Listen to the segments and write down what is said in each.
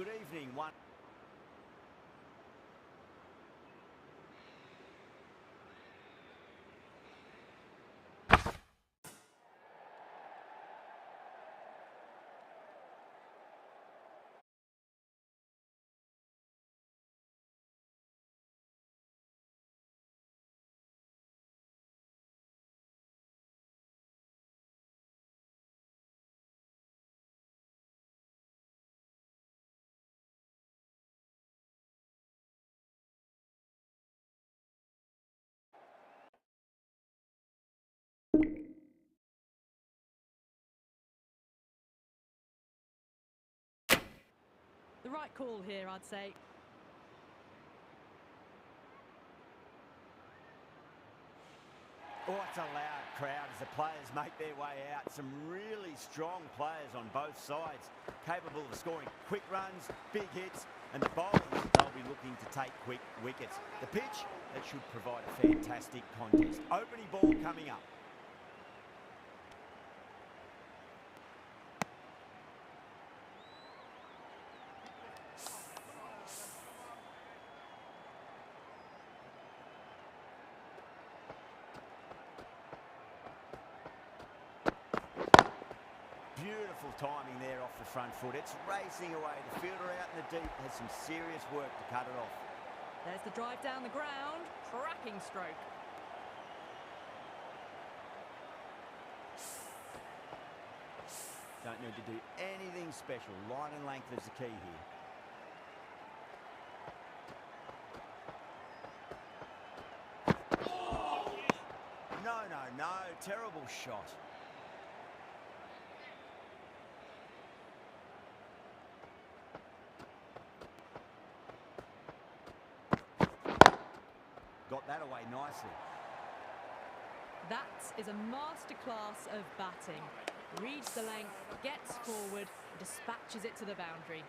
Good evening. One. The right call here, I'd say. Oh, it's a loud crowd as the players make their way out. Some really strong players on both sides, capable of scoring quick runs, big hits, and the bowlers, they'll be looking to take quick wickets. The pitch, that should provide a fantastic contest. Opening ball coming up. Beautiful timing there off the front foot. It's racing away. The fielder out in the deep has some serious work to cut it off. There's the drive down the ground. Cracking stroke. Don't need to do anything special. Line and length is the key here. No. Terrible shot. Got that away nicely. That is a masterclass of batting. Reads the length, gets forward, dispatches it to the boundary.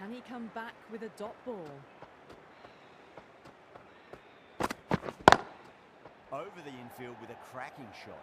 Can he come back with a dot ball? Over the infield with a cracking shot.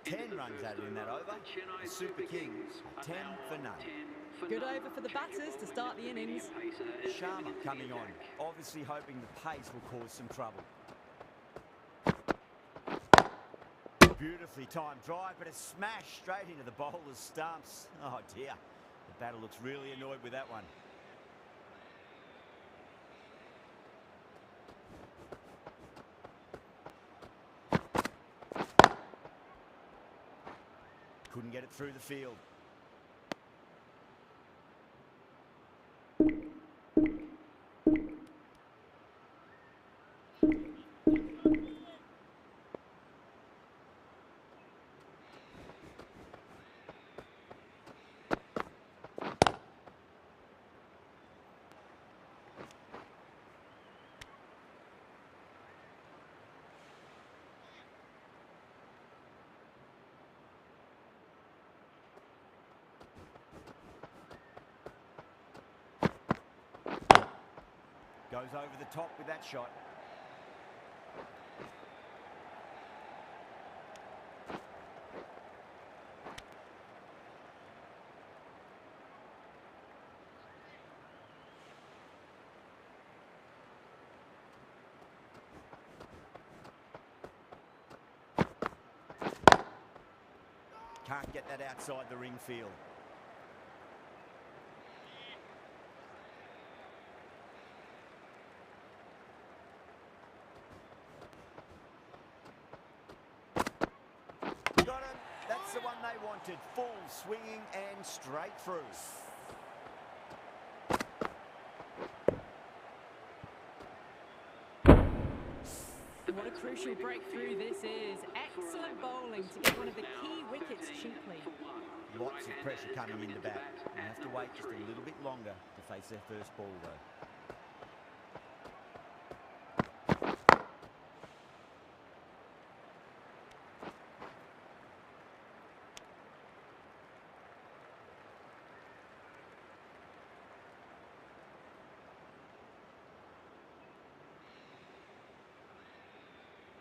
Ten runs added in that over. The Super Kings, 10 for none. Good over for the batters to start the innings. Sharma coming on, obviously hoping the pace will cause some trouble. Beautifully timed drive, but a smash straight into the bowler's stumps. Oh dear, the batter looks really annoyed with that one. Couldn't get it through the field. Goes over the top with that shot. Can't get that outside the ring field. Got him. That's the one they wanted. Full swinging and straight through. What a crucial breakthrough this is. Excellent bowling to get one of the key wickets cheaply. Lots of pressure coming in the bat. They have to wait just a little bit longer to face their first ball though.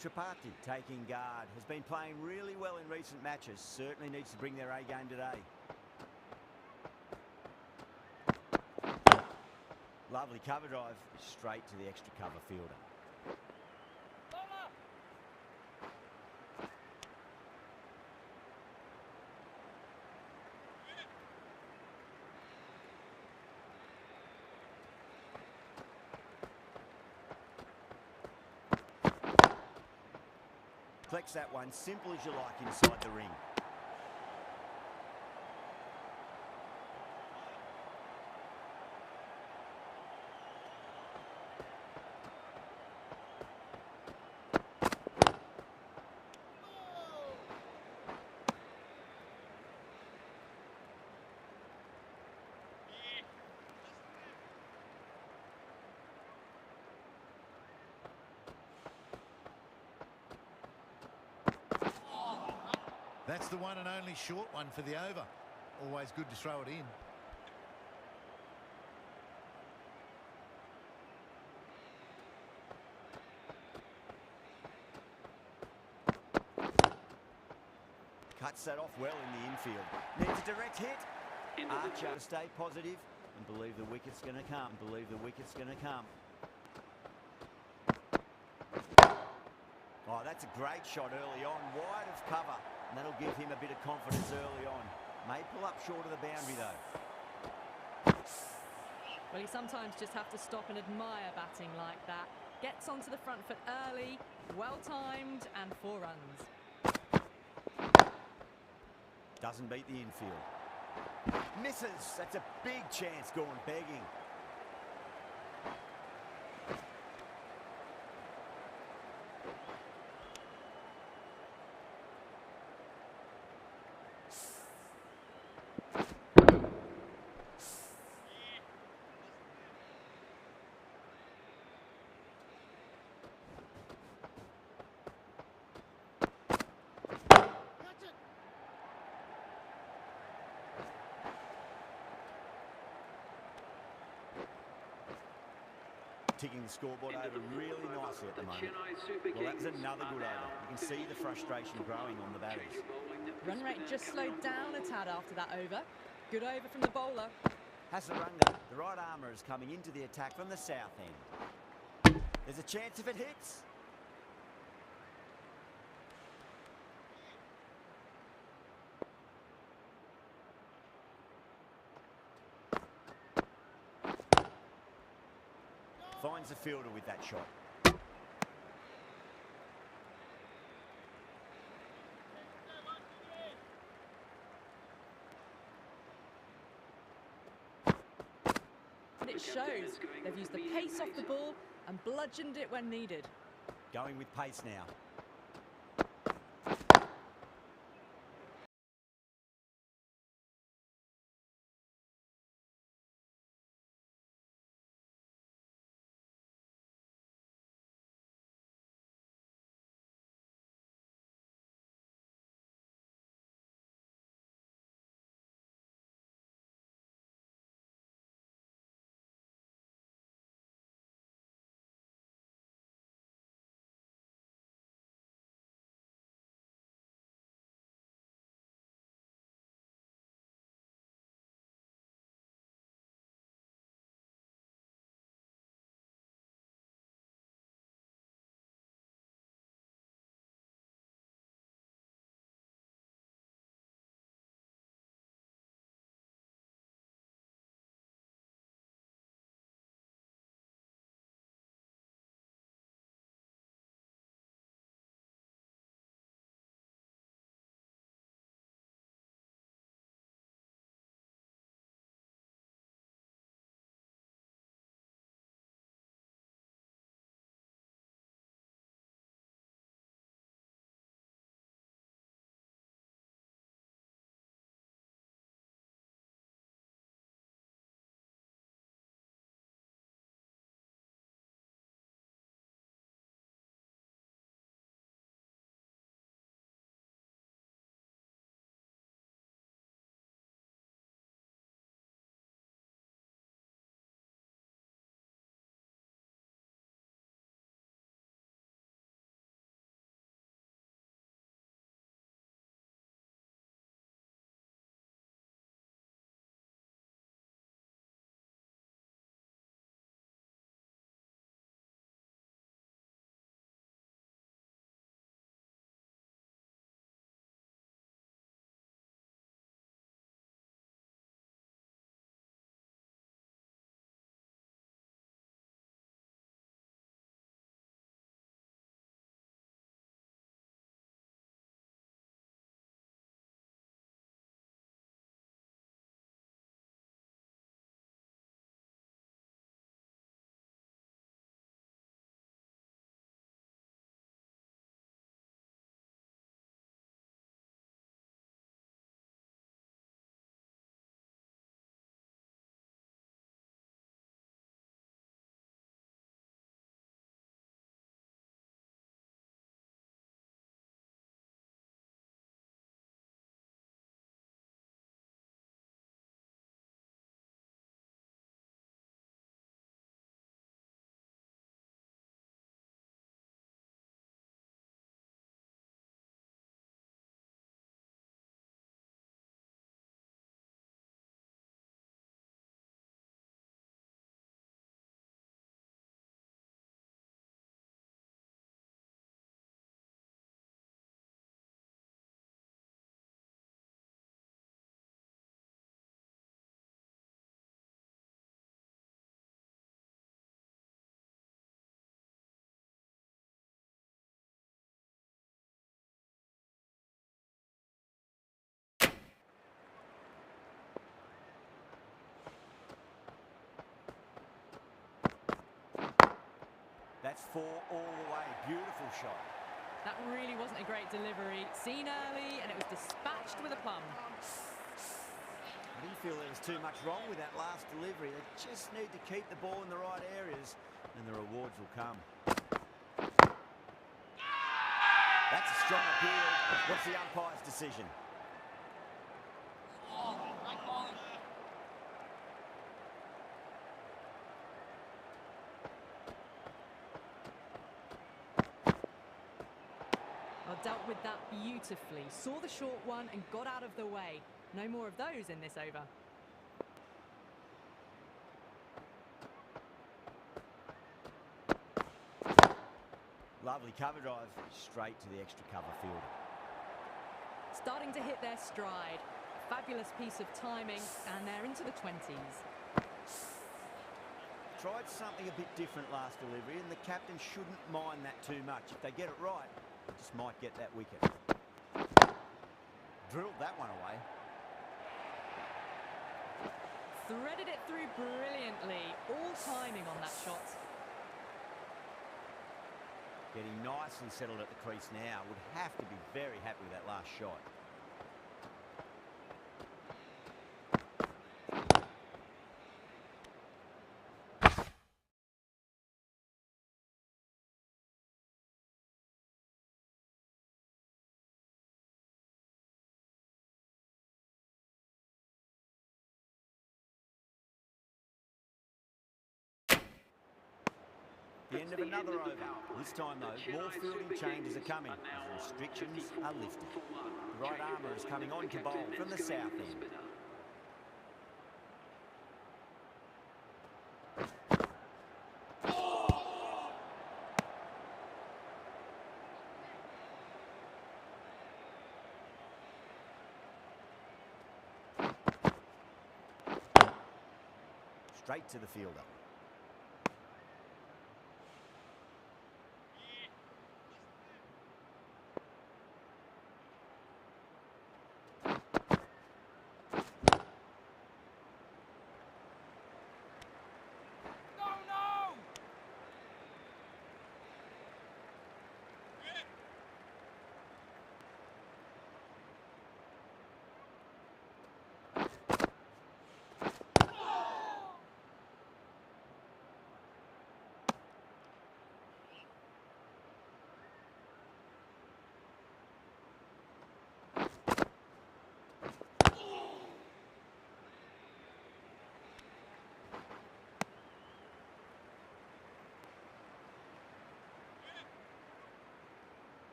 Tripathi taking guard, has been playing really well in recent matches, certainly needs to bring their A game today. Lovely cover drive, straight to the extra cover fielder. Flex that one, simple as you like inside the ring. That's the one and only short one for the over. Always good to throw it in. Cuts that off well in the infield. Needs a direct hit. Archer, stay positive and believe the wicket's going to come. Believe the wicket's going to come. that's a great shot early on, wide of cover, and that'll give him a bit of confidence early on. May pull up short of the boundary though. Well, you sometimes just have to stop and admire batting like that. Gets onto the front foot early, well-timed, and 4 runs. Doesn't beat the infield. Misses. That's a big chance going begging. Ticking the scoreboard over really nicely at the moment. Well, that was another good over. You can see the frustration growing on the batters. Run rate just slowed down a tad after that over. Good over from the bowler. Hasaranga, the right armour, is coming into the attack from the south end. There's a chance if it hits. Finds the fielder with that shot. And it shows. They've used the pace off the ball and bludgeoned it when needed. Going with pace now. That's 4 all the way. Beautiful shot. That really wasn't a great delivery. Seen early, and it was dispatched with a plum. I didn't feel there was too much wrong with that last delivery. They just need to keep the ball in the right areas, and the rewards will come. That's a strong appeal. What's the umpire's decision? Well, dealt with that beautifully. Saw the short one and got out of the way. No more of those in this over. Lovely cover drive, straight to the extra cover field. Starting to hit their stride. Fabulous piece of timing, and they're into the 20s. Tried something a bit different last delivery, and the captain shouldn't mind that too much. If they get it right, they just might get that wicket. Drilled that one away. Threaded it through brilliantly. All timing on that shot. Getting nicely settled at the crease now. Would have to be very happy with that last shot. The end of another over. This time, though, more fielding changes are coming as restrictions are lifted. The right armour is coming on to bowl from the south end. Straight to the fielder.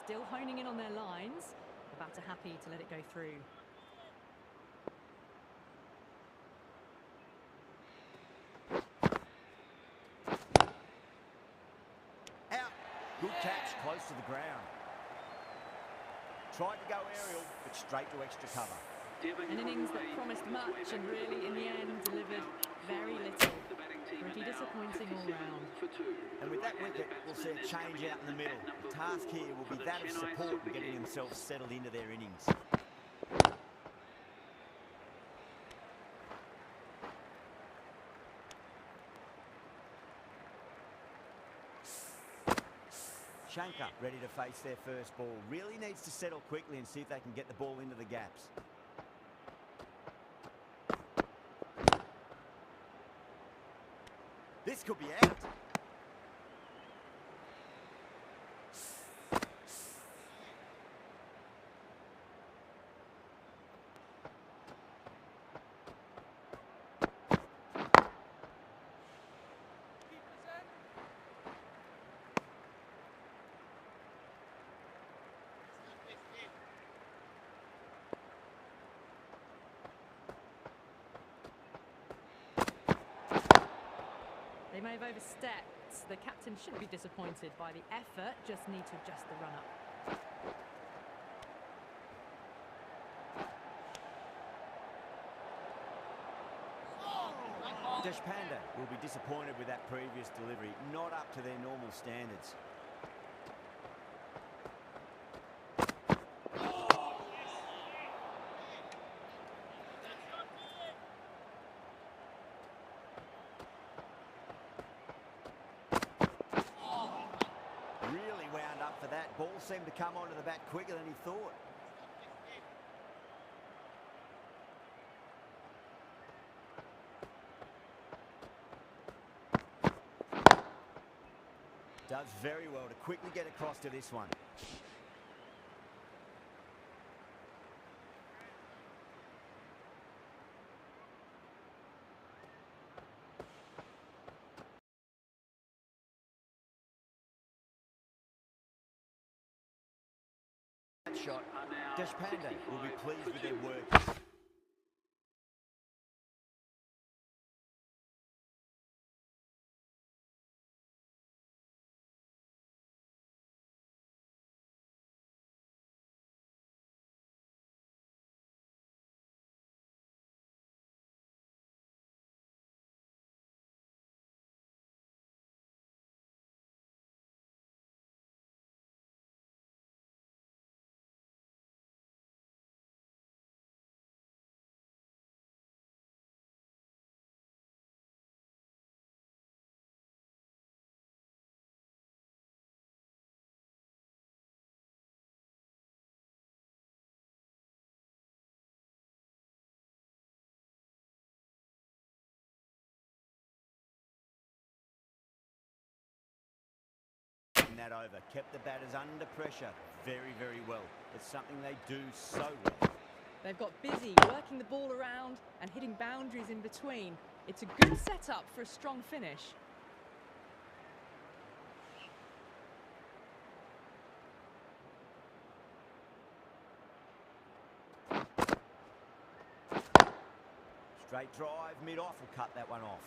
Still honing in on their lines. About to happy to let it go through. Out. Good catch, close to the ground. Tried to go aerial, but straight to extra cover. An innings that promised much and really, in the end, delivered very little. Pretty disappointing all round. And with that wicket, we'll see a change out in the middle. The task here will be that of support and getting themselves settled into their innings. Shankar ready to face their first ball. Really needs to settle quickly and see if they can get the ball into the gaps. This could be out. They may have overstepped. The captain shouldn't be disappointed by the effort, just need to adjust the run-up. Deshpande will be disappointed with that previous delivery, not up to their normal standards. that. Ball seemed to come onto the bat quicker than he thought. Does very well to quickly get across to this one. That shot. Deshpande will be pleased with their work. That over, kept the batters under pressure very, very well. It's something they do so well. They've got busy working the ball around and hitting boundaries in between. It's a good setup for a strong finish. Straight drive, mid-off will cut that one off.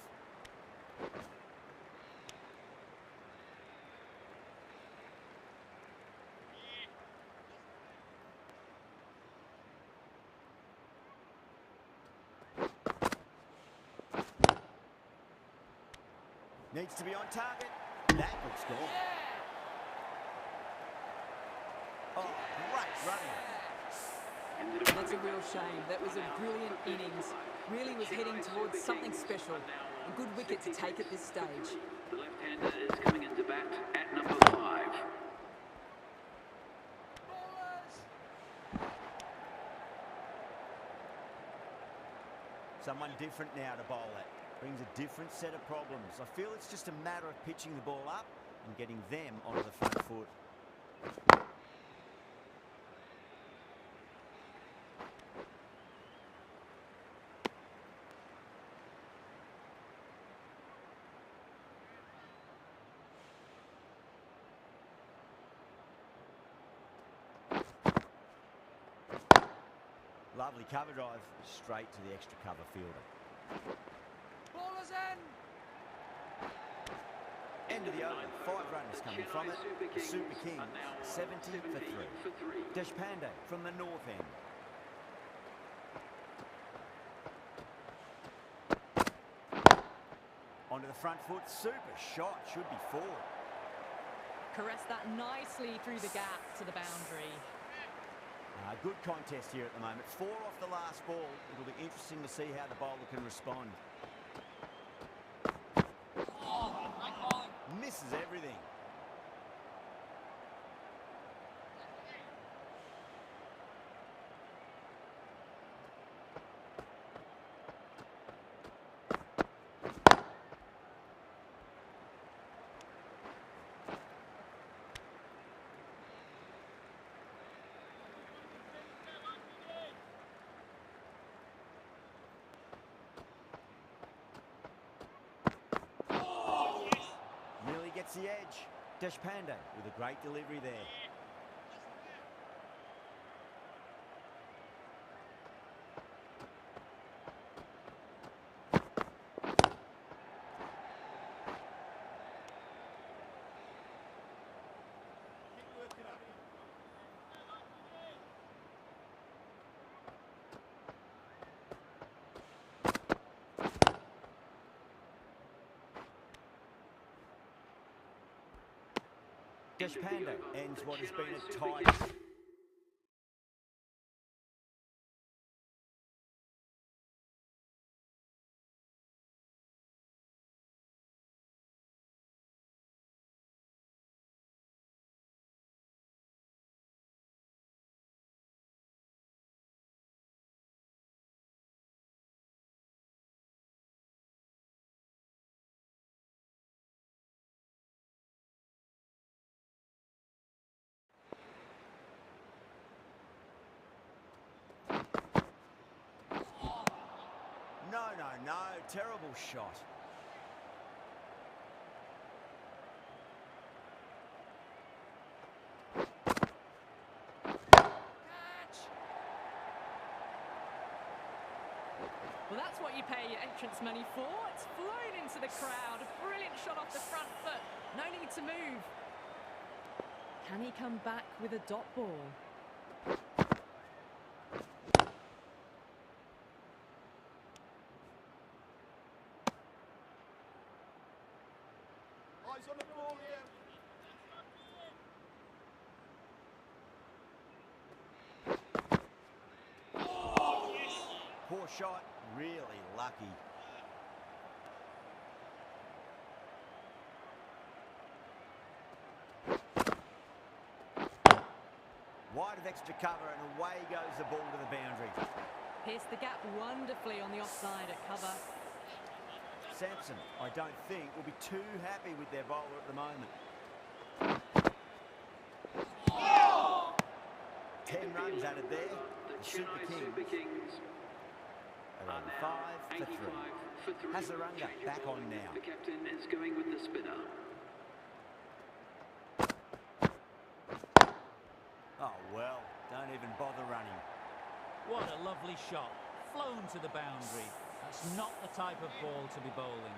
Needs to be on target. That looks gone. Oh, great running. That's a real shame. That was a brilliant innings. Really was heading towards something special. A good wicket to take at this stage. The left-hander is coming into bat at number 5. Someone different now to bowl at. Brings a different set of problems. I feel it's just a matter of pitching the ball up and getting them onto the front foot. Lovely cover drive, straight to the extra cover fielder. Ballers in! End of the over, 5 runners coming from it. The Super Kings, 70 for 3. Deshpande from the north end. Onto the front foot, super shot, should be 4. Caressed that nicely through the gap to the boundary. Good contest here at the moment. 4 off the last ball. It'll be interesting to see how the bowler can respond. Misses everything. Gets the edge. Deshpande with a great delivery there. Deshpande ends what has been a tight terrible shot. Well, that's what you pay your entrance money for. It's flown into the crowd. A brilliant shot off the front foot. No need to move. Can he come back with a dot ball? Eyes on the ball again. Poor shot, really lucky. Wide of extra cover and away goes the ball to the boundary. Pierced the gap wonderfully on the offside at cover. Sampson, I don't think, will be too happy with their bowler at the moment. 10 runs added there. The Super Kings are on 5 for 3. Hazaranga back on now. The captain is going with the spinner. Oh well, don't even bother running. What a lovely shot. Flown to the boundary. That's not the type of ball to be bowling.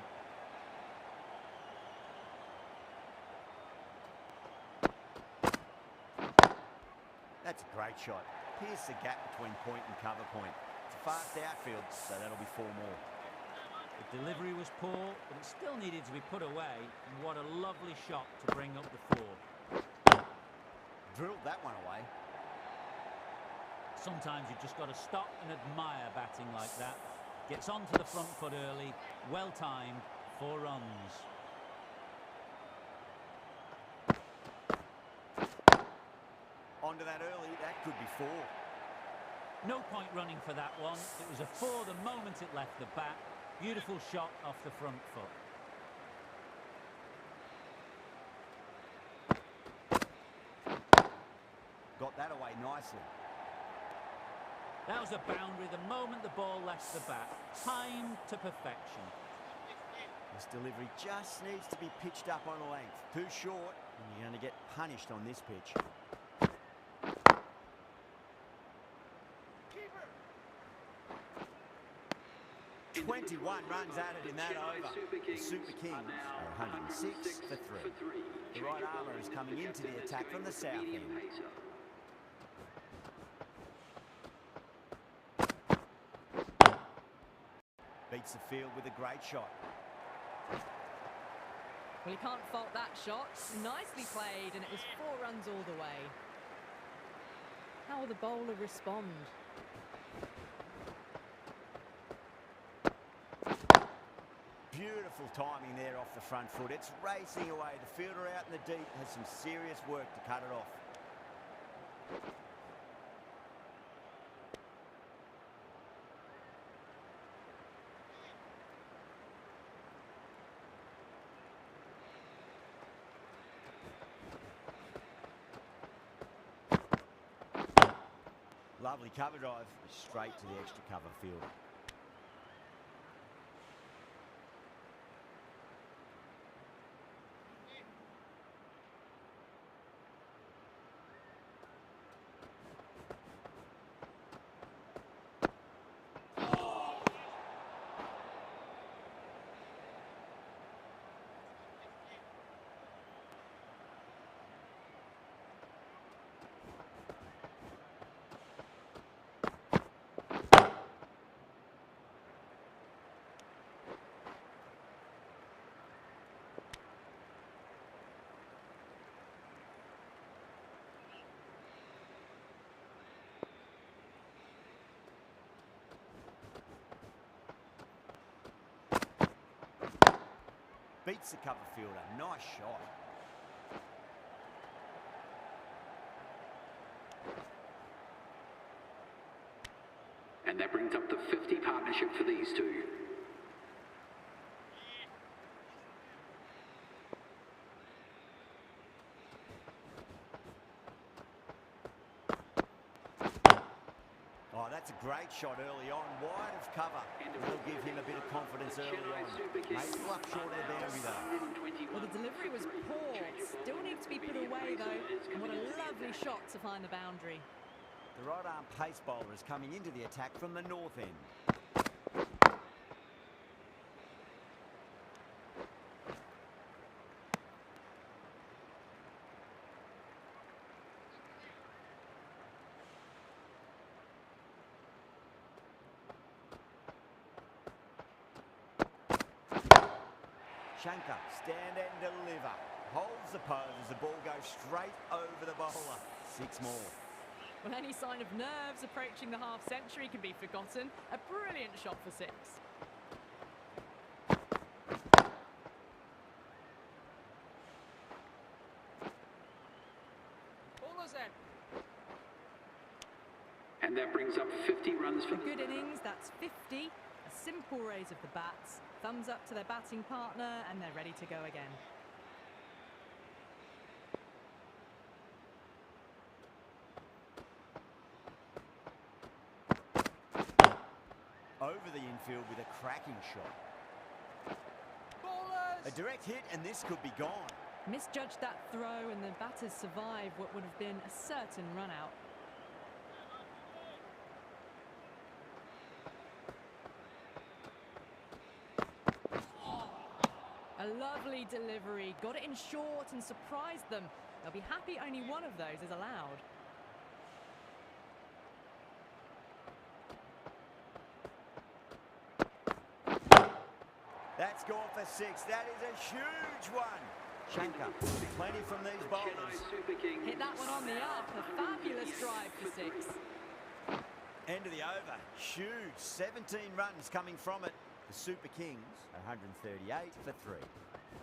That's a great shot. Pierce the gap between point and cover point. It's a fast outfield, so that'll be 4 more. The delivery was poor, but it still needed to be put away. And what a lovely shot to bring up the 4. Drilled that one away. Sometimes you've just got to stop and admire batting like that. Gets onto the front foot early, well timed, 4 runs. Onto that early, that could be 4. No point running for that one. It was a 4 the moment it left the bat. Beautiful shot off the front foot. Got that away nicely. That was a boundary the moment the ball left the bat. Timed to perfection. This delivery just needs to be pitched up on a length. Too short, and you're going to get punished on this pitch. 21 runs added in that over. The Super Kings are 106 for 3. The right armour is coming into the attack from the south end. Beats the field with a great shot. Well, you can't fault that shot. Nicely played, and it was 4 runs all the way. How will the bowler respond? Beautiful timing there off the front foot. It's racing away. The fielder out in the deep has some serious work to cut it off. Lovely cover drive, straight to the extra cover field. Beats the cover fielder. Nice shot. And that brings up the 50 partnership for these two. Oh, That's a great shot early on, wide of cover. That'll give him a bit of confidence early on. Maybe luck short of the boundary though. Well, the delivery was poor. Still needs to be put away though. And what a lovely shot to find the boundary. The right arm pace bowler is coming into the attack from the north end. Shankar, stand and deliver. Holds the pose as the ball goes straight over the bowler. 6 more. Well, any sign of nerves approaching the half-century can be forgotten. A brilliant shot for 6. Ballers in. And that brings up 50 runs for A good innings, that's 50. A simple raise of the bats. Thumbs up to their batting partner, and they're ready to go again. Over the infield with a cracking shot. Ballers! A direct hit and this could be gone. Misjudged that throw, and the batters survived what would have been a certain run-out. A lovely delivery, got it in short and surprised them. They'll be happy only one of those is allowed. That's gone for 6. That is a huge one. Shankar, plenty from these bowlers. Hit that one on the up, a fabulous drive for 6. End of the over. Huge. 17 runs coming from it. The Super Kings, 138 for 3.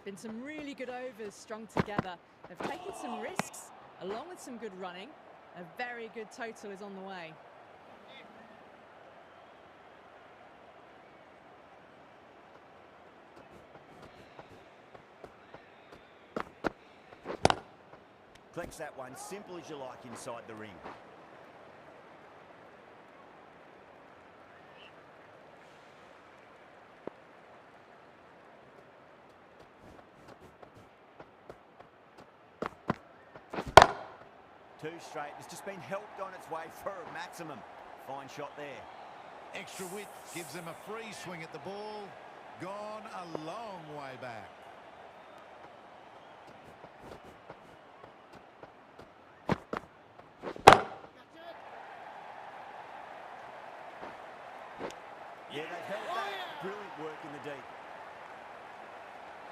Been some really good overs strung together. They've taken some risks, along with some good running. A very good total is on the way. Collects that one simple as you like inside the ring. Two straight. It's just been helped on its way for a maximum. Fine shot there. Extra width gives them a free swing at the ball. Gone a long way back. Yeah, they've held that. Brilliant work in the deep.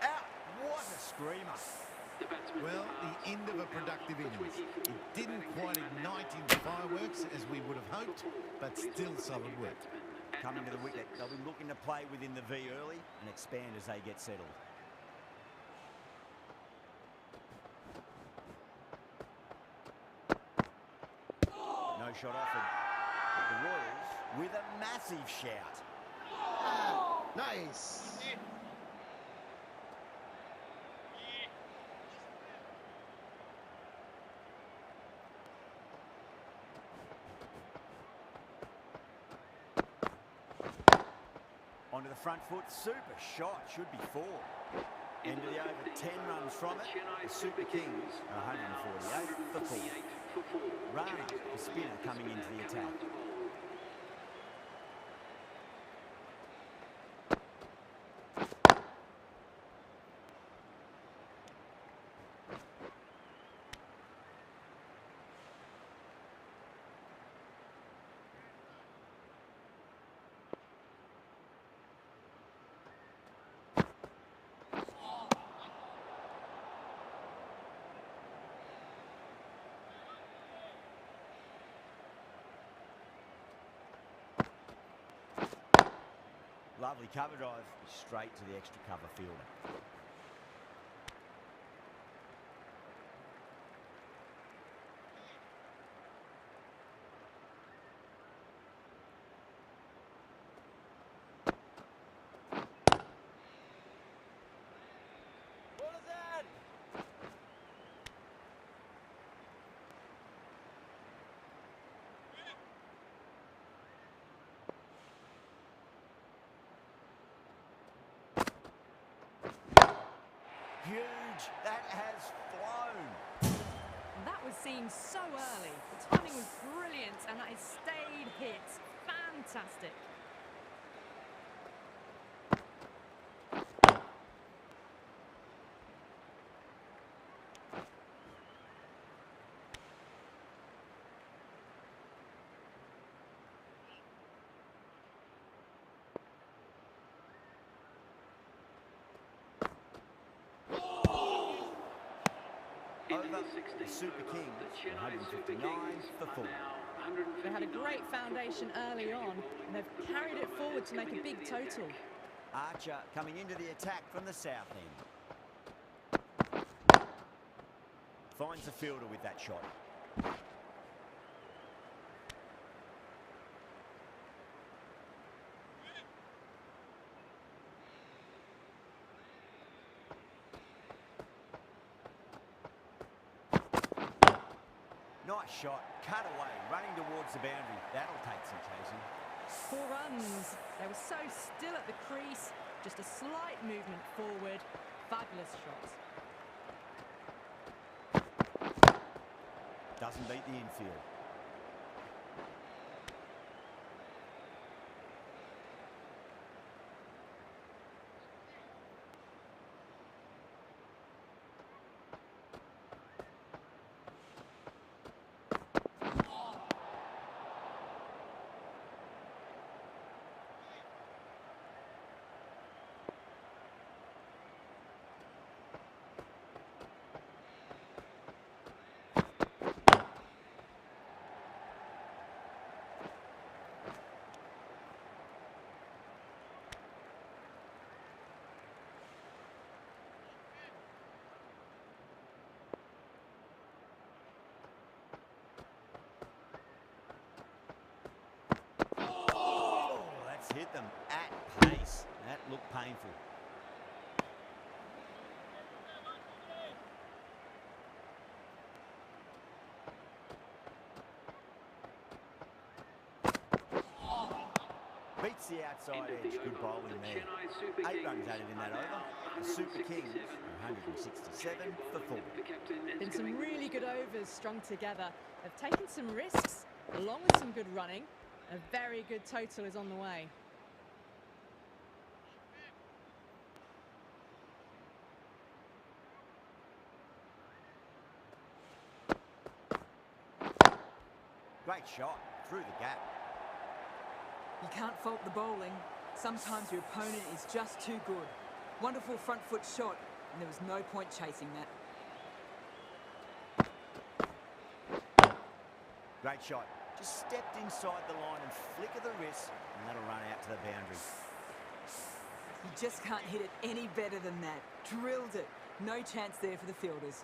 Out. What a screamer. Well, the end of a productive innings. It didn't quite ignite into fireworks as we would have hoped, but still solid work. Coming to the wicket, they'll be looking to play within the V early and expand as they get settled. No shot offered. The Royals with a massive shout. Nice. Onto the front foot, super shot, should be 4. End of the over, 10 runs from it. The Super Kings are 148 for 4. Rana, the spinner, coming into the attack. Lovely cover drive, straight to the extra cover fielder. huge. That has flown. And that was seen so early. The timing was brilliant, and that is stayed hit. Fantastic. Over the Super Kings, 159 for 4. They had a great foundation early on, and they've carried it forward to make a big total. Archer coming into the attack from the south end. Finds the fielder with that shot. Nice shot, cut away, running towards the boundary. That'll take some chasing. 4 runs. They were so still at the crease. Just a slight movement forward. Fabulous shot. Doesn't beat the infield. Hit them at pace. That looked painful. Beats the outside edge. Good bowling there. 8 runs added in that over. The Super Kings, 167 for 4. Been some really good overs strung together. They've taken some risks, along with some good running. A very good total is on the way. Great shot, through the gap. You can't fault the bowling. Sometimes your opponent is just too good. Wonderful front foot shot, and there was no point chasing that. Great shot. Just stepped inside the line and flick of the wrist, and that'll run out to the boundary. You just can't hit it any better than that. Drilled it. No chance there for the fielders.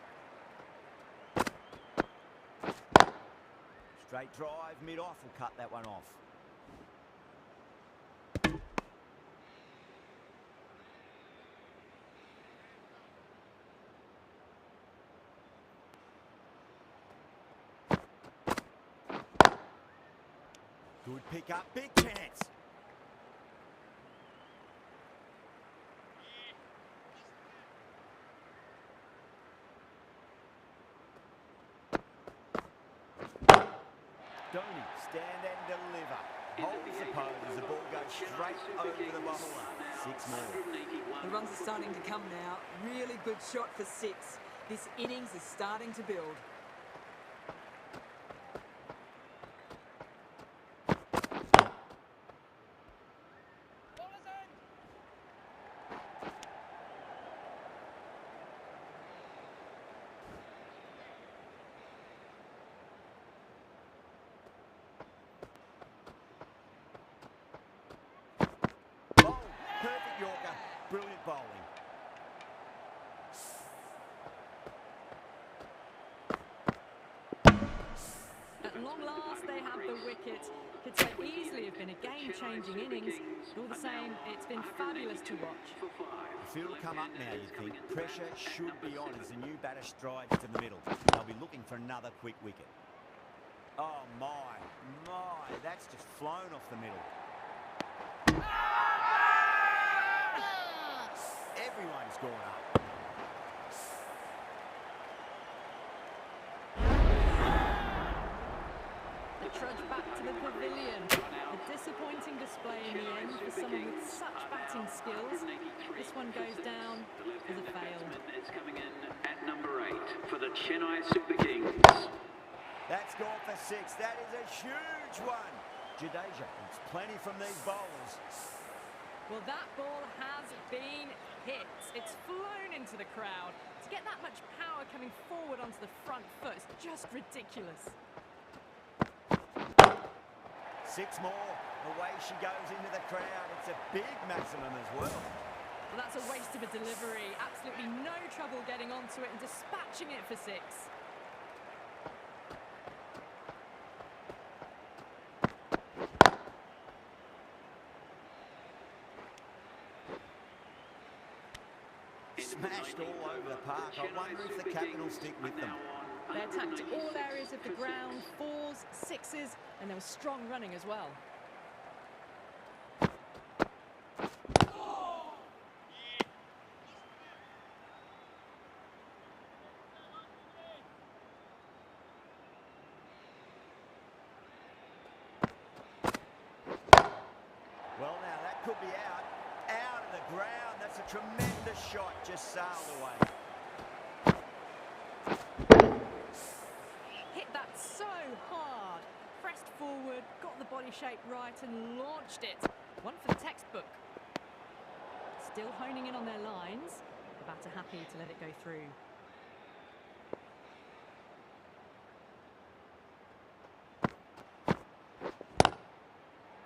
Straight drive, mid-off will cut that one off. Good pick up, big chance. Dhoni, stand and deliver. Holds the pose as the ball goes straight over the bowler. 6 more. The runs are starting to come now. Really good shot for 6. This innings is starting to build. Perfect Yorker, brilliant bowling. At long last, they have the wicket. Could so easily have been a game-changing innings. But all the same, it's been fabulous to watch. The field will come up now, you think. Pressure should be on as the new batter strides to the middle. They'll be looking for another quick wicket. Oh, my, that's just flown off the middle. Everyone's gone up. disappointing display in the end for someone with such batting skills. This one goes down as a fail. Is coming in at number 8 for the Chennai Super Kings. That's gone for 6. That is a huge one. Jadeja needs plenty from these bowlers. Well, that ball has been hit. It's flown into the crowd. To get that much power coming forward onto the front foot is just ridiculous. 6 more. Away she goes into the crowd. It's a big maximum as well. Well, that's a waste of a delivery. Absolutely no trouble getting onto it and dispatching it for 6. Smashed all over the park. I wonder if the captain will stick with them. They attacked all areas of the ground, 4s, 6s, and there was strong running as well. Well, now that could be out. Out of the ground. That's a tremendous shot. Just sailed away. Hit that so hard. Pressed forward, got the body shape right and launched it. One for the textbook. Still honing in on their lines. The batter happy to let it go through.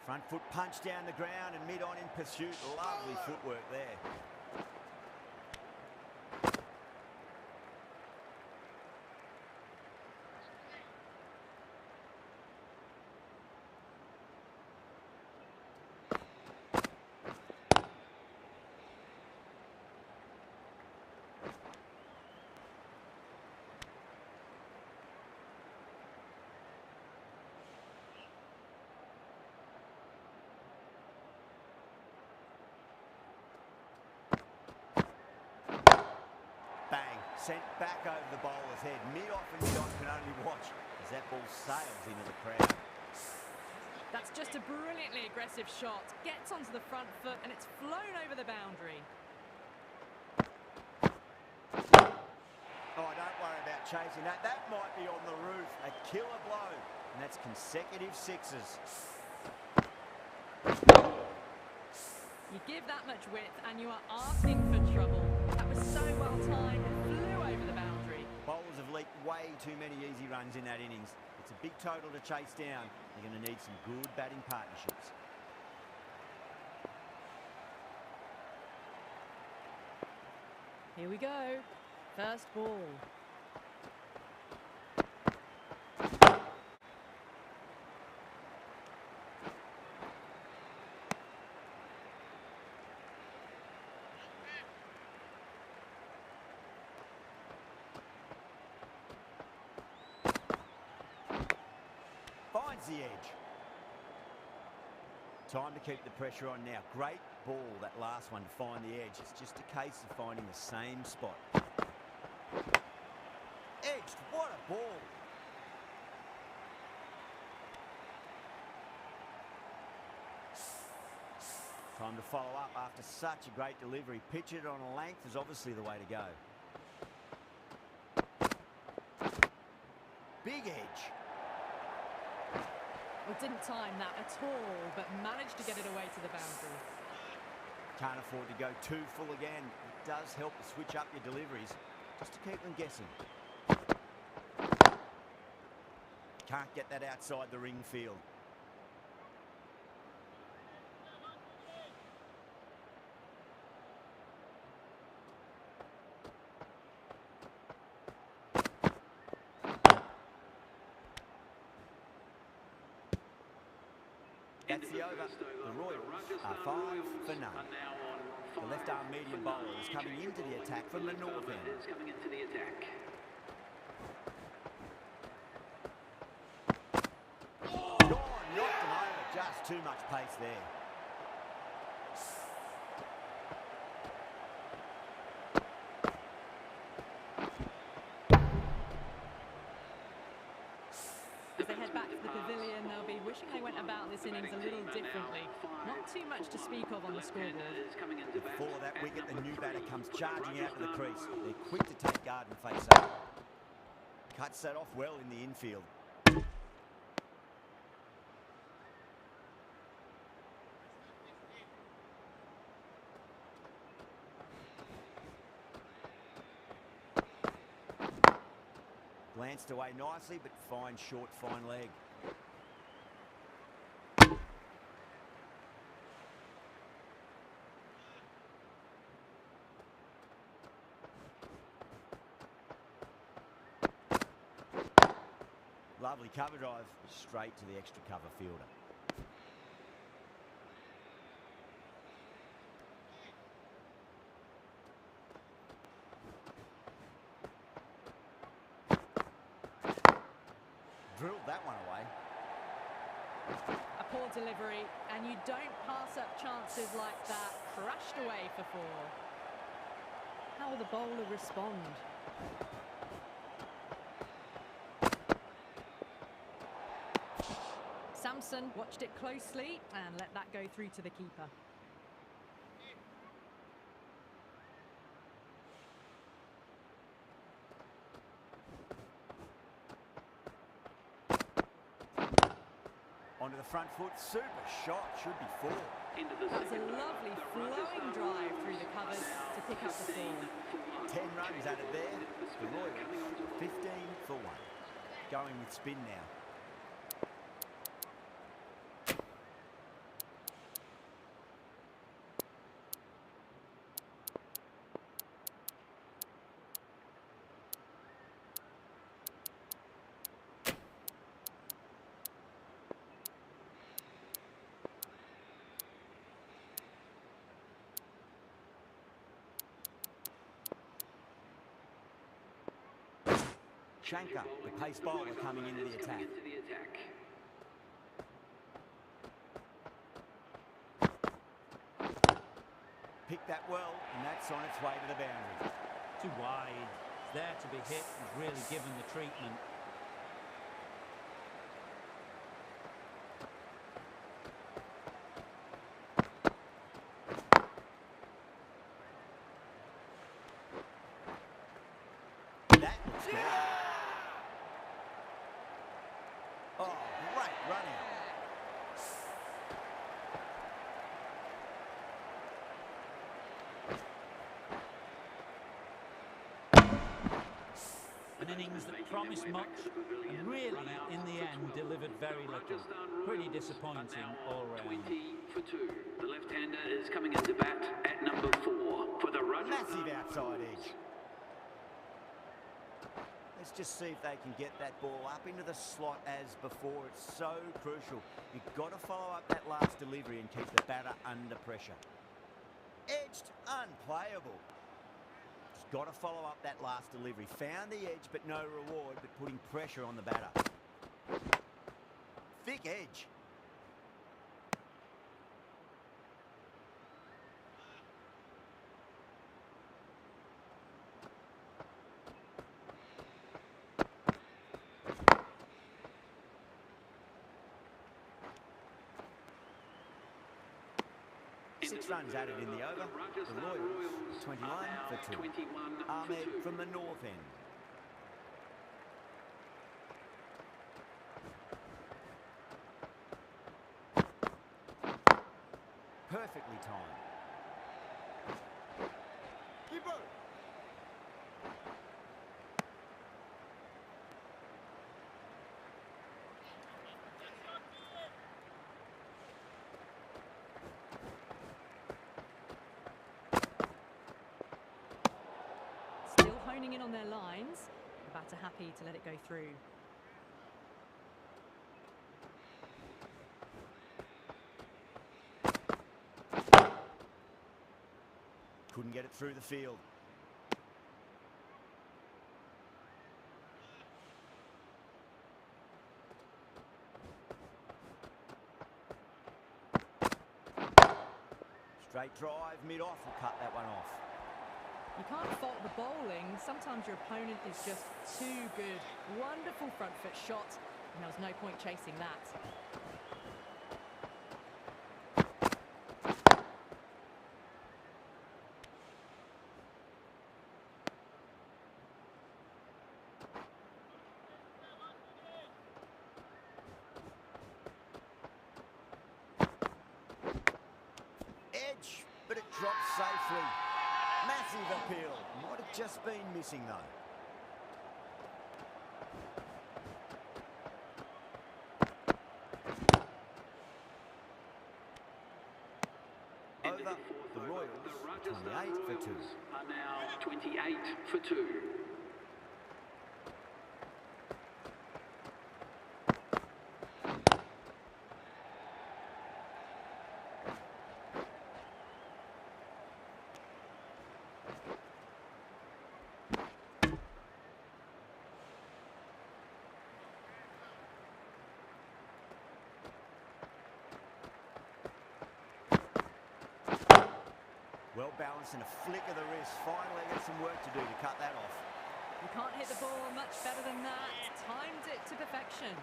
Front foot punch down the ground and mid on in pursuit. Lovely footwork there. Sent back over the bowler's head. Mid-off and shot can only watch as that ball sails into the crowd. That's just a brilliantly aggressive shot. Gets onto the front foot and it's flown over the boundary. Oh, don't worry about chasing that. That might be on the roof. A killer blow. And that's consecutive 6s. You give that much width and you are asking for trouble. That was so well timed. It flew over the boundary. Bowlers have leaked way too many easy runs in that innings. It's a big total to chase down. They're going to need some good batting partnerships. Here we go. First ball. Finds the edge. Time to keep the pressure on now. Great ball, that last one, to find the edge. It's just a case of finding the same spot. Edged, what a ball. Time to follow up after such a great delivery. Pitch it on a length is obviously the way to go. Big edge. Well, didn't time that at all, but managed to get it away to the boundary. Can't afford to go too full again. It does help to switch up your deliveries, just to keep them guessing. Can't get that outside the ring field. That's the over. The Royals are 5 for none. The left-arm medium bowler is coming into the attack from the north end. Coming into the attack. Gone, knocked him over. Just too much pace there. As they head back to the pavilion, they'll be wishing think they went about this innings a little differently. Not too much to speak of on the scoreboard. Before that wicket, the new batter comes charging out to the crease. They're quick to take guard and face up. Cuts that off well in the infield. Glanced away nicely, but fine short, fine leg. Lovely cover drive, straight to the extra cover fielder. Drilled that one away. A poor delivery, and you don't pass up chances like that. Crushed away for 4. How will the bowler respond? Samson watched it closely and let that go through to the keeper. Onto the front foot, super shot, should be 4. That's a lovely flowing drive through the covers to pick up the 4. 10 runs added there. The Royals, 15 for 1. Going with spin now. Shankar, the pace bowler, coming into the attack. Picked that well, and that's on its way to the boundary. Too wide. It's there to be hit and really given the treatment. That looks good. Oh, great run out. An innings that promised much and really, in the end, delivered very little. Pretty disappointing all round. 20 for 2. The left-hander is coming into bat at number 4 for the Rajasthan. Massive outside edge. Let's just see if they can get that ball up into the slot as before. It's so crucial. You've got to follow up that last delivery and keep the batter under pressure. Edged, unplayable. Just got to follow up that last delivery. Found the edge, but no reward, but putting pressure on the batter. Thick edge. Six runs added in the over. The Royals, 21 for 2. Ahmed from the north end. Perfectly timed. Keeper. Still honing in on their lines. The batter happy to let it go through. Couldn't get it through the field. Straight drive, mid-off, will cut that one off. You can't fault the bowling. Sometimes your opponent is just too good. Wonderful front foot shot, and there was no point chasing that. but it drops safely. Massive appeal. Might have just been missing, though. Over, the Royals, The Rajasthan 28 for 2. Royals are now 28 for 2. Well balanced and a flick of the wrist. Finally got some work to do to cut that off. You can't hit the ball much better than that. Timed it to perfection.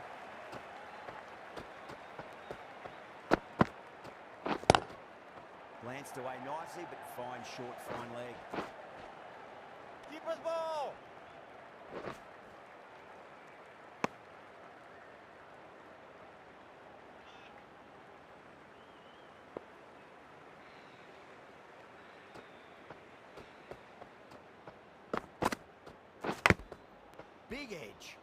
Glanced away nicely, but fine short, fine leg. Keeper's ball! Big edge.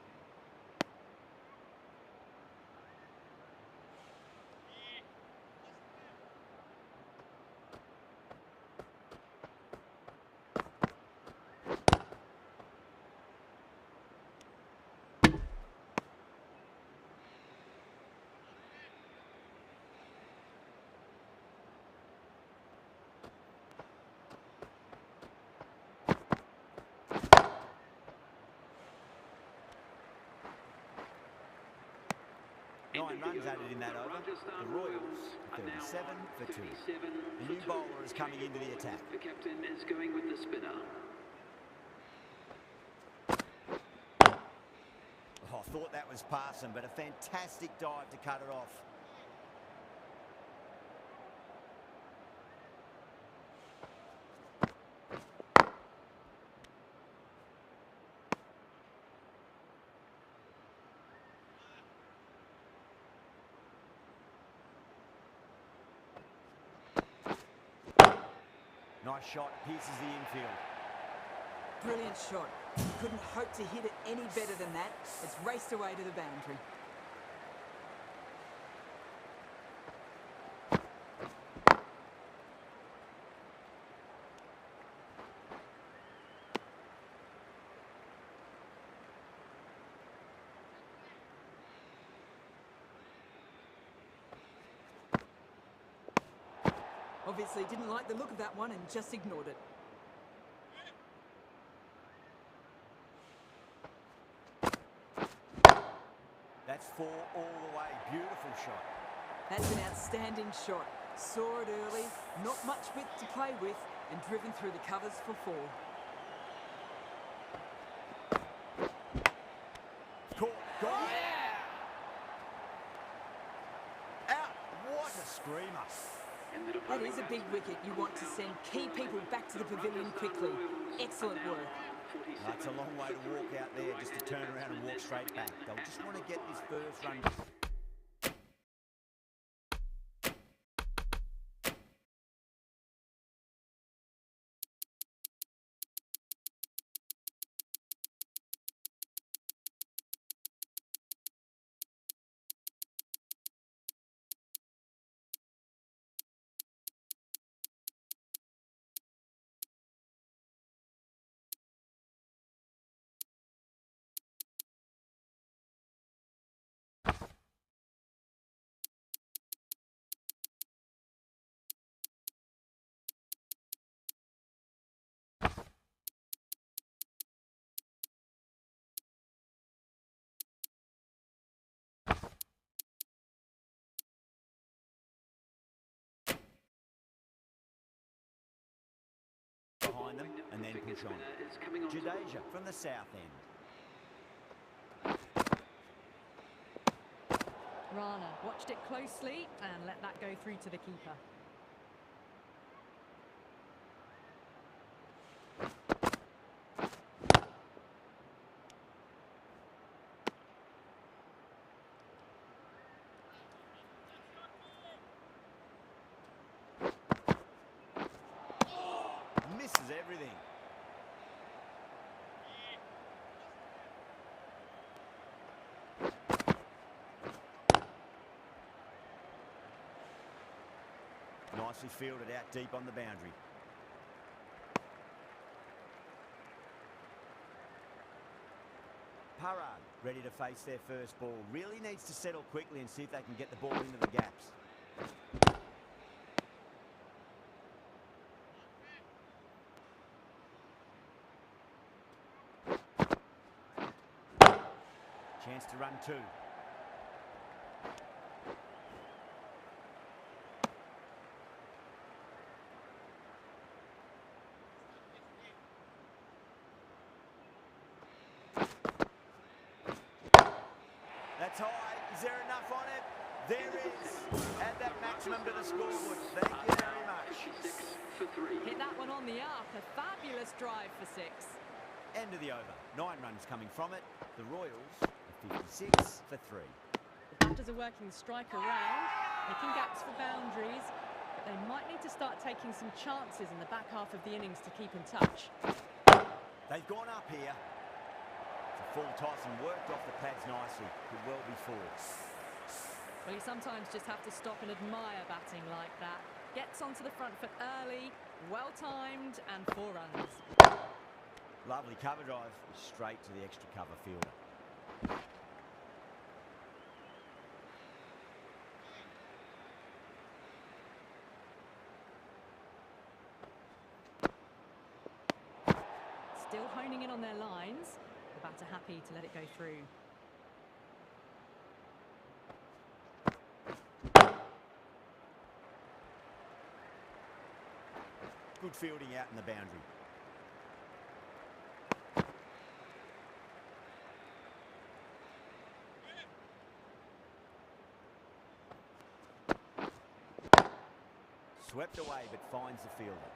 Nine runs added in that over. The Royals, 37 for 2. The new bowler is coming into the attack. The captain is going with the spinner. Oh, I thought that was passing, but a fantastic dive to cut it off. Nice shot, pierces the infield. Brilliant shot. Couldn't hope to hit it any better than that. It's raced away to the boundary. Obviously didn't like the look of that one and just ignored it. That's 4 all the way. Beautiful shot. That's an outstanding shot. Saw it early, not much width to play with, and driven through the covers for 4. Caught. Got it. Out. What a screamer. That is a big wicket. You want to send key people back to the pavilion quickly. Excellent work. That's a long way to walk out there just to turn around and walk straight back. They'll just want to get this first run. Behind them and then push on. Jadeja from the south end. Rana watched it closely and let that go through to the keeper. everything. Nicely fielded out deep on the boundary. Parag ready to face their first ball. Really needs to settle quickly and see if they can get the ball into the gaps. Chance to run two. That's high. Is there enough on it? There is. Add that maximum to the scoreboard. Thank you very much. 6 for 3. Hit that one on the arc. A fabulous drive for 6. End of the over. 9 runs coming from it. The Royals are 56 for 3. The batters are working the strike around, making gaps for boundaries, but they might need to start taking some chances in the back half of the innings to keep in touch. They've gone up here. It's a full toss and worked off the pads nicely. Could well be 4. Well, you sometimes just have to stop and admire batting like that. Gets onto the front foot early, well-timed, and 4 runs. Lovely cover drive. Straight to the extra cover fielder. Still honing in on their lines. The batter happy to let it go through. Good fielding out in the boundary. Swept away but finds the fielder.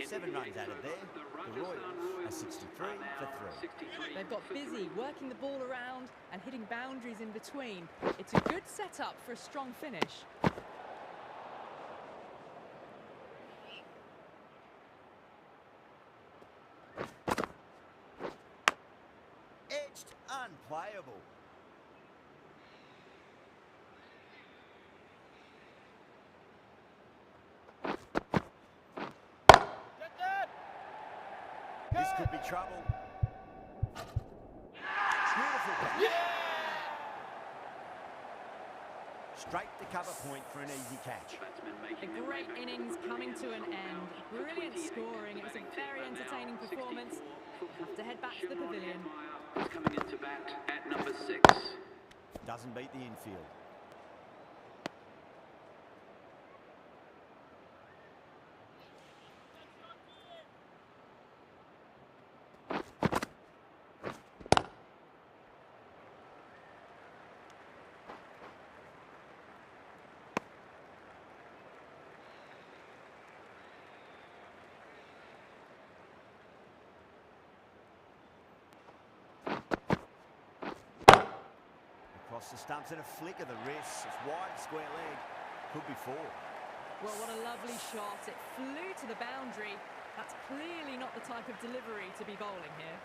Seven runs added there. The Royals are 63 for 3. They've got busy working the ball around and hitting boundaries in between. It's a good setup for a strong finish. Edged, unplayable. This could be trouble. Beautiful catch. Straight to cover point for an easy catch. A great innings coming to an end. Brilliant scoring. It was a very entertaining performance. Have to head back to the pavilion. Coming into bat at number 6. Doesn't beat the infield. Across the stumps and a flick of the wrist. It's wide, square leg. Could be 4. Well, what a lovely shot. It flew to the boundary. That's clearly not the type of delivery to be bowling here.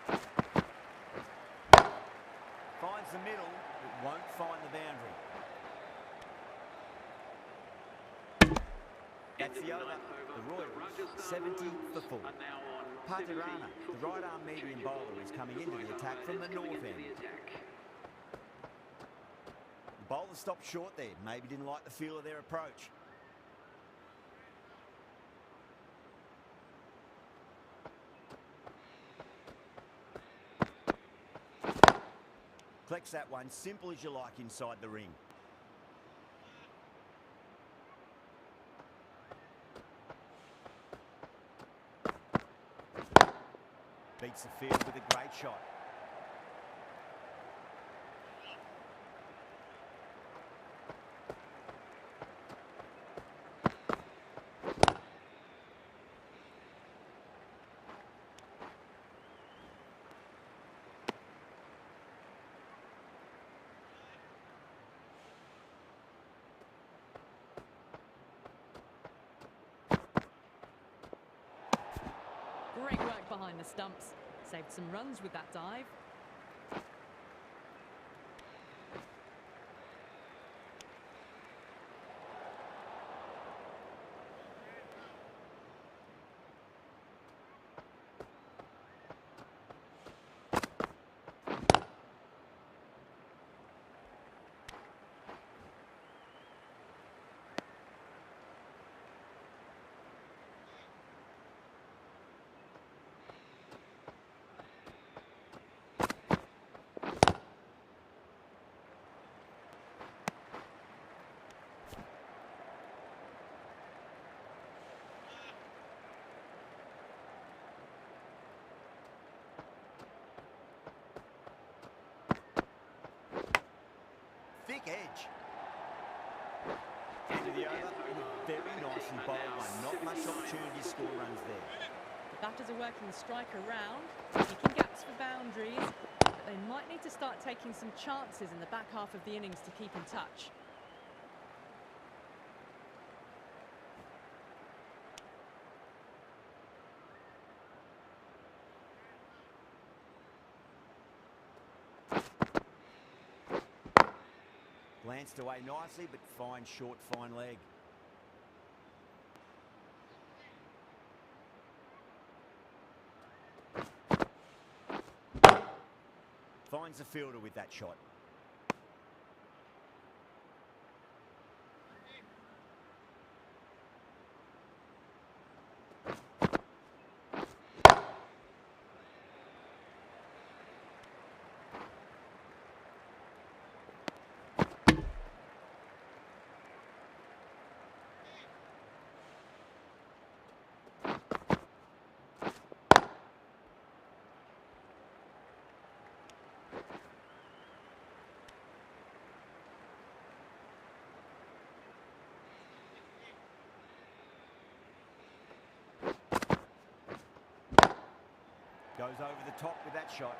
Finds the middle, but won't find the boundary. That's the over. The Royals, 70 for 4. Patirana, the right-arm medium bowler, is coming into the attack from the north end. The bowler stopped short there. Maybe didn't like the feel of their approach. Collects that one, simple as you like inside the ring. Beats the field with a great shot. Great work behind the stumps. Saved some runs with that dive. Thick edge. End of the over. Very nicely bowled one. Not much opportunity to score runs there. The batters are working the striker round, taking gaps for boundaries, but they might need to start taking some chances in the back half of the innings to keep in touch. Glanced away nicely, but fine short, fine leg. Finds the fielder with that shot. Goes over the top with that shot.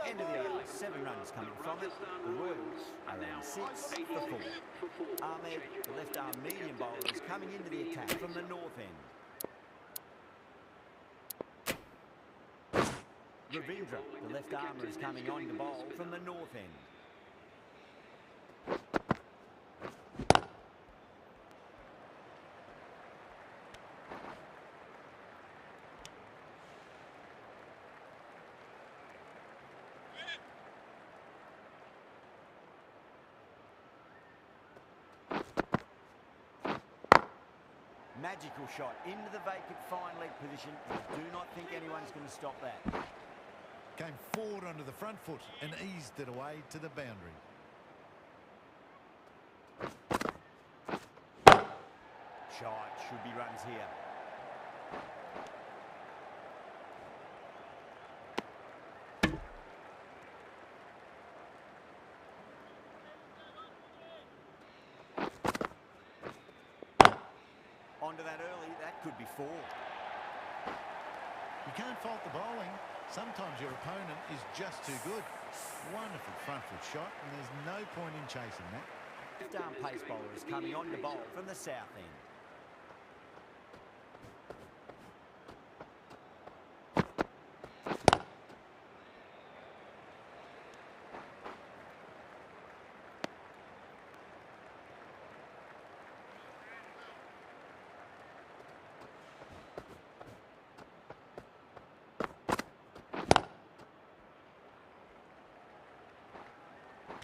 End of the over. 7 runs coming from it. The Royals are on 6 for 4. Ahmed, the left arm medium bowler, is coming into the attack from the north end. Ravindra, the left armour, is coming on to bowl from the north end. Magical shot into the vacant fine leg position. I do not think anyone's going to stop that. Came forward onto the front foot and eased it away to the boundary. Shot. Should be runs here. Onto that early. That could be 4. You can't fault the bowling. Sometimes your opponent is just too good. Wonderful front foot shot, and there's no point in chasing that. Left arm pace bowler is coming on to bowl from the south end.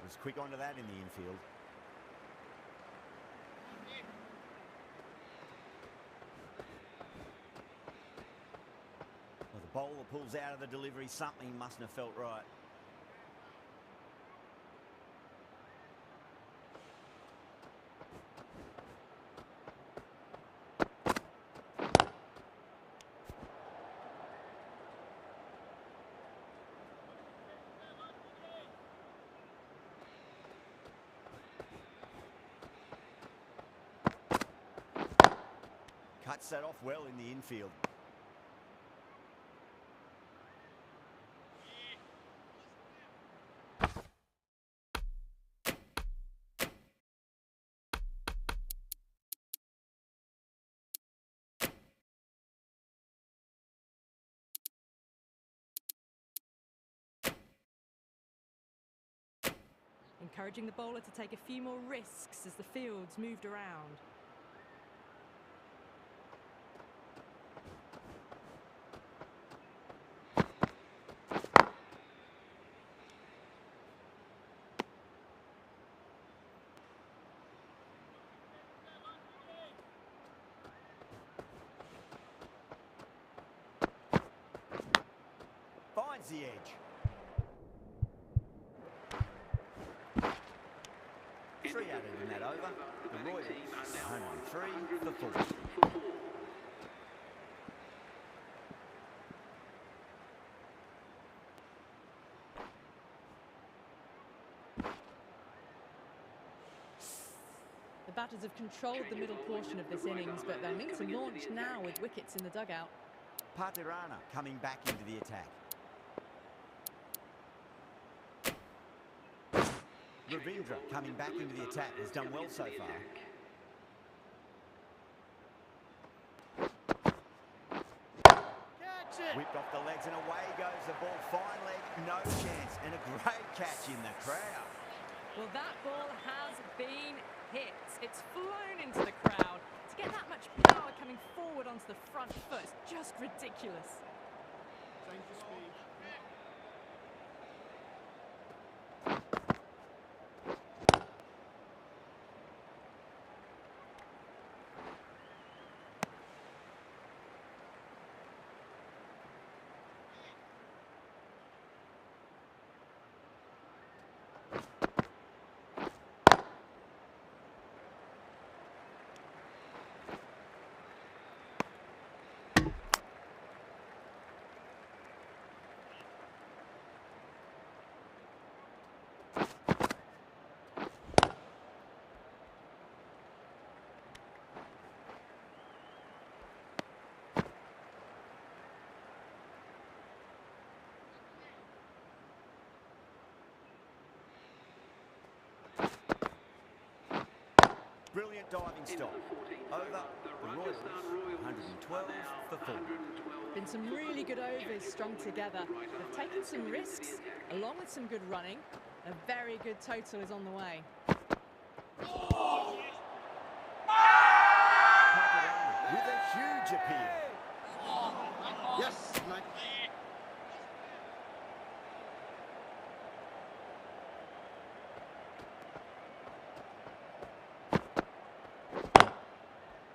Was quick onto that in the infield. Well, the bowler pulls out of the delivery. Something mustn't have felt right. Cuts that off well in the infield. encouraging the bowler to take a few more risks as the field's moved around. Finds the edge. 3 added in that over. The Royals 103 for 4. The batters have controlled the middle portion of this innings, but they'll need to launch now with wickets in the dugout. Patirana coming back into the attack. Ravindra coming back into the attack has done well so far. Whipped off the legs and away goes the ball. Fine leg, no chance, and a great catch in the crowd. Well, that ball has been hit. It's flown into the crowd. To get that much power coming forward onto the front foot is just ridiculous. Change the speed. Brilliant diving stop. Over the Royals 112 for 4. Been some really good overs strung together. They've taken some risks, along with some good running. A very good total is on the way. Patirana with a huge appeal. Yes, mate.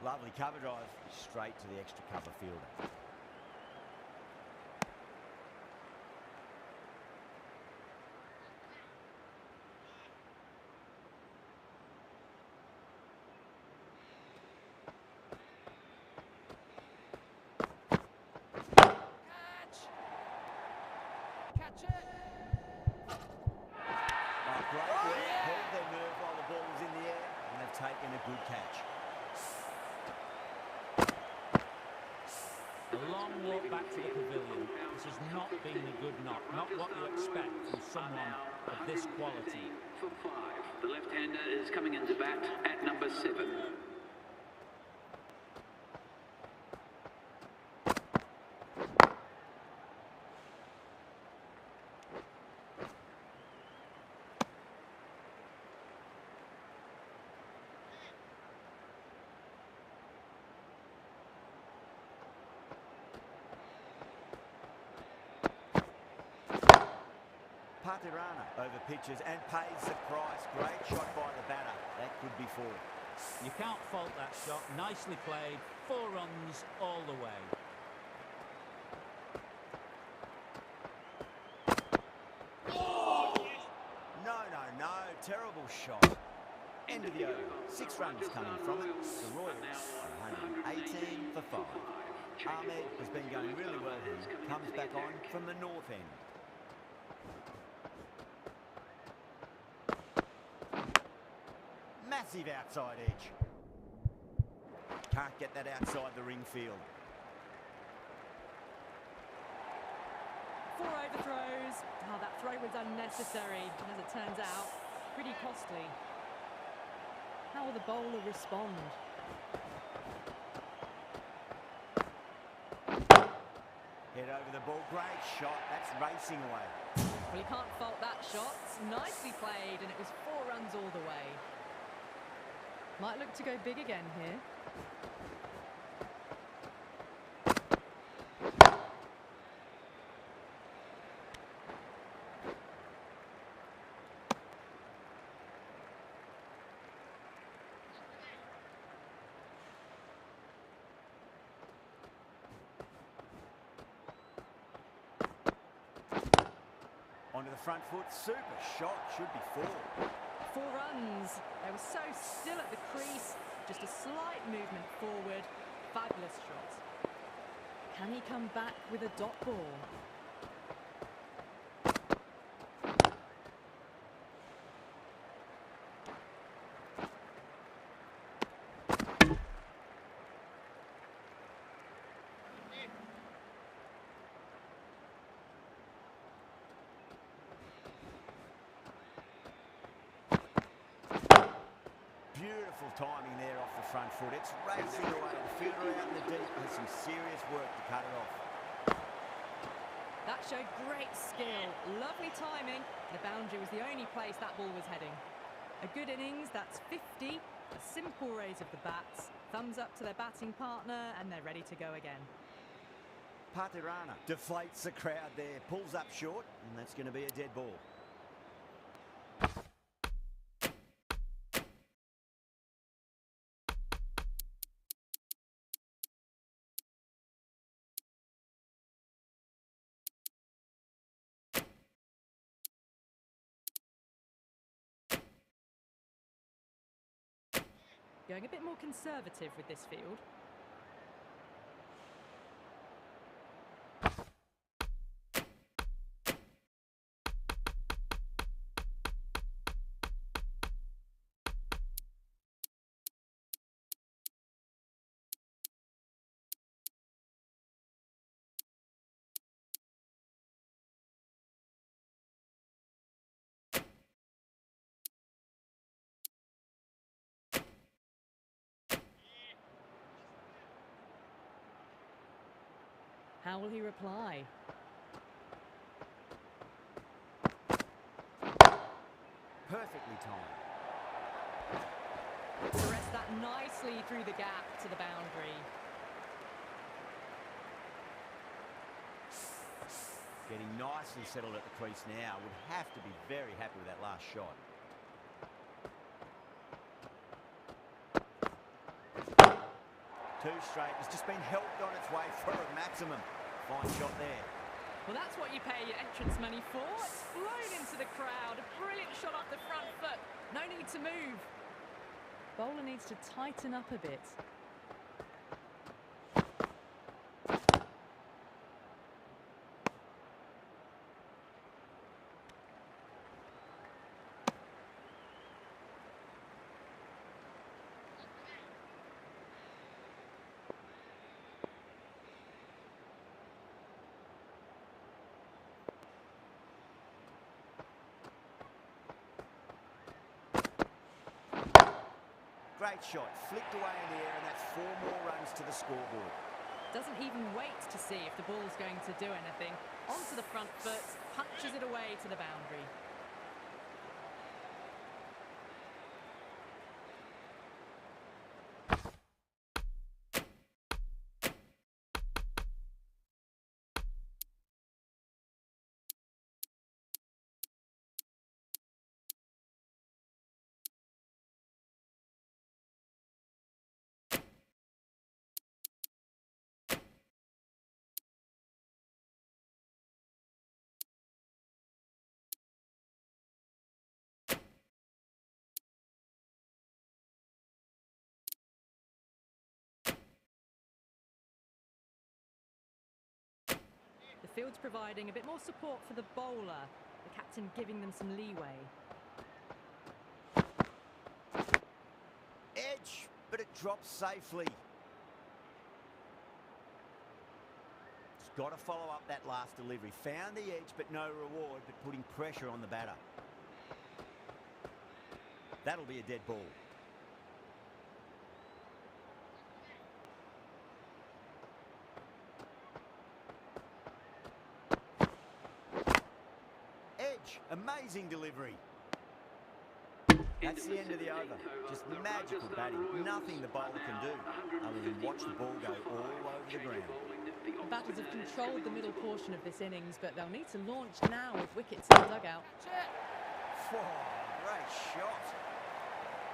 Lovely cover drive, straight to the extra cover fielder. Catch it! Oh, great work. Held their nerve while the ball was in the air, and they've taken a good catch. A long walk back to the pavilion. This has not been a good knock. Not what you expect from someone of this quality. For 5. The left-hander is coming into bat at number 7. Patirana over pitches and pays the price. Great shot by the batter. That could be 4. You can't fault that shot. Nicely played. 4 runs all the way. No. Terrible shot. End of the over. 6 runs coming from it. The Royals 118 for 5. Ahmed has been going really well here. Comes back on from the north end. Massive outside edge. Can't get that outside the ring field. 4 overthrows. Oh, that throw was unnecessary, and as it turns out, pretty costly. How will the bowler respond? Head over the ball. Great shot. That's racing away. Well, you can't fault that shot. Nicely played, and it was 4 runs all the way. Might look to go big again here. Onto the front foot, super shot, should be 4. 4 runs. They were so still at the crease. Just a slight movement forward. Fabulous shot. Can he come back with a dot ball? Beautiful timing there off the front foot. It's racing away. The fielder out in the deep has some serious work to cut it off. That showed great skill. Lovely timing. The boundary was the only place that ball was heading. A good innings, that's 50. A simple raise of the bats. Thumbs up to their batting partner, and they're ready to go again. Patirana deflates the crowd there, pulls up short, and that's going to be a dead ball. Going a bit more conservative with this field. How will he reply? Perfectly timed. Press that nicely through the gap to the boundary. Getting nicely settled at the crease now. Would have to be very happy with that last shot. Two straight. It's just been helped on its way for a maximum. Fine shot there. Well, that's what you pay your entrance money for. It's flown into the crowd. A brilliant shot off the front foot. No need to move. Bowler needs to tighten up a bit. Great shot, flicked away in the air, and that's 4 more runs to the scoreboard. Doesn't even wait to see if the ball's going to do anything. Onto the front foot, punches it away to the boundary. The field's providing a bit more support for the bowler, the captain giving them some leeway. Edge, but it drops safely. It's got to follow up that last delivery. Found the edge, but no reward, but putting pressure on the batter. That'll be a dead ball. Edge, catch. Amazing delivery. That's the end of the over. Just magical batting. Nothing the bowler can do other than watch the ball go all over the ground. The batters have controlled the middle portion of this innings, but they'll need to launch now with wickets in the dugout. Whoa, great shot.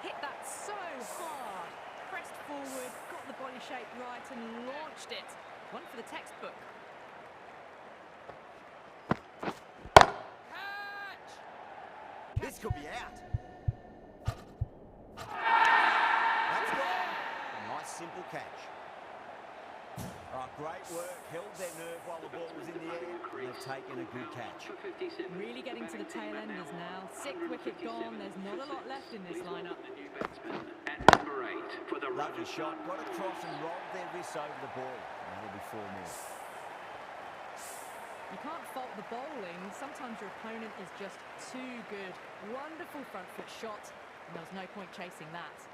Hit that so hard. Pressed forward, got the body shape right and launched it. One for the textbook. This could be out. That's gone. A nice simple catch. Oh, great work. Held their nerve while the ball was in the air. And they've taken a good catch. Really getting to the tail enders now. Sixth wicket gone. There's not a lot left in this lineup. Lovely shot. Got across and rolled their wrists over the ball. And that'll be 4 more. You can't fault the bowling. Sometimes your opponent is just too good. Wonderful front foot shot, and there was no point chasing that.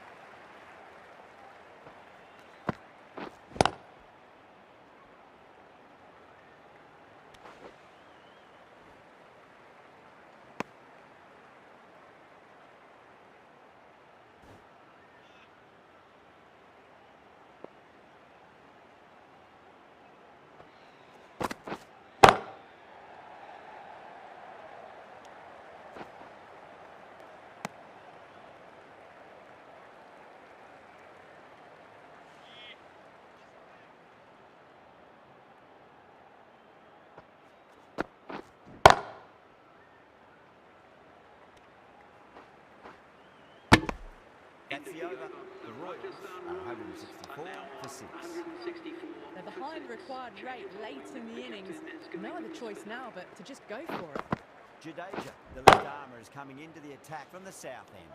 That's the over. The Royals are 164 for 6. They're behind the required rate late in the innings. No other choice now but to just go for it. Jadeja, the left armour, is coming into the attack from the south end.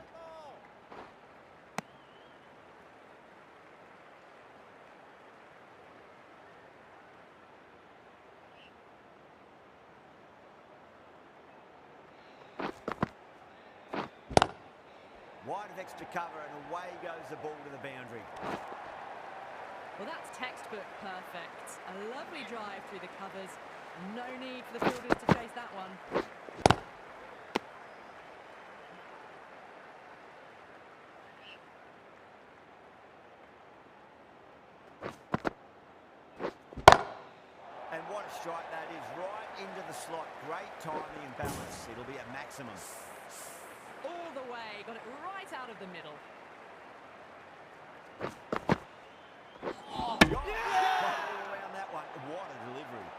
Wide of extra cover and away goes the ball to the boundary. Well, that's textbook perfect. A lovely drive through the covers. No need for the fielders to chase that one. And what a strike that is, right into the slot. Great timing and balance. It'll be a maximum. All the way, got it right out of the middle. Got it all around that one. What a delivery.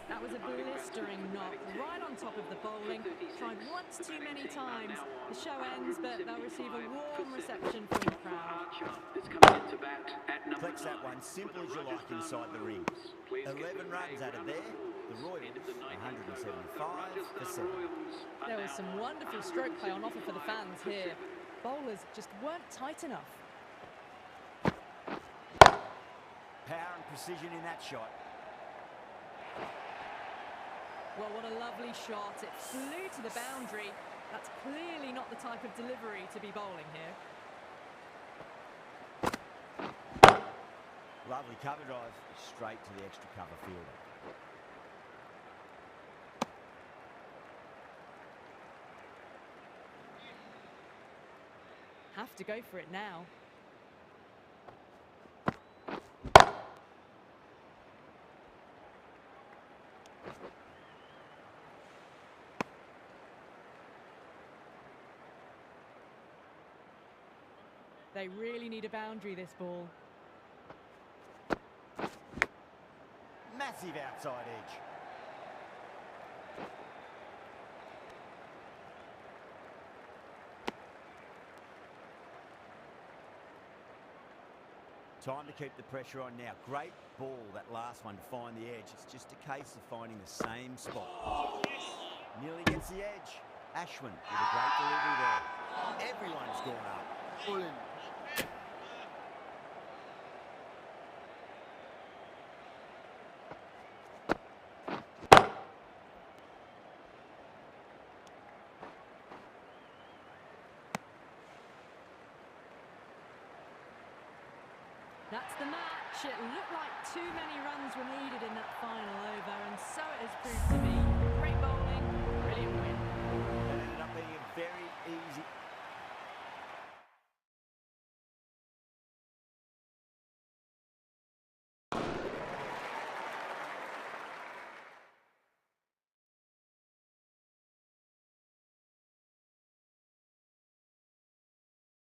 That was a blistering knock right on top of the bowling. Tried once too many times. The show ends, but they'll receive a warm reception from the crowd. Flex that one simple as you like inside the ring. 11 runs added there. The Royals 175 for 7. There was some wonderful stroke play on offer for the fans here. Bowlers just weren't tight enough. Power and precision in that shot. Well, what a lovely shot. It flew to the boundary. That's clearly not the type of delivery to be bowling here. Lovely cover drive, straight to the extra cover fielder. Have to go for it now. They really need a boundary, this ball. Massive outside edge. Time to keep the pressure on now. Great ball, that last one, to find the edge. It's just a case of finding the same spot. Nearly gets the edge. Ashwin with a great delivery there. Everyone's gone up. All in. That's the match. It looked like too many runs were needed in that final over.